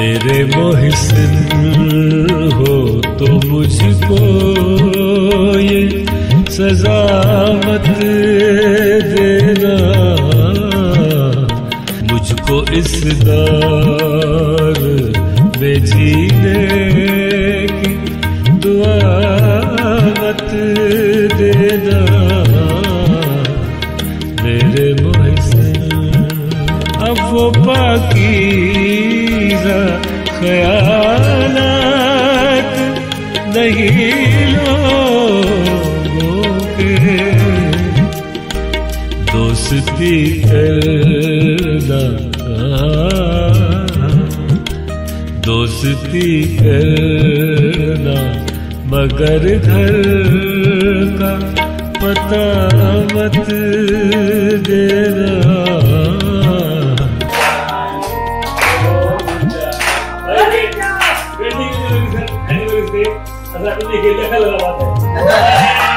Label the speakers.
Speaker 1: मेरे मोहसिन हो तो मुझको ये सजा मत देना, मुझको इस दौर में जीने की दुआ मत देना मेरे मोहसिन। अब वो पाकीज़ा ख़यालात नहीं लोगों के, दोस्ती करना, दोस्ती करना मगर घर का पता मत देना।
Speaker 2: अच्छा,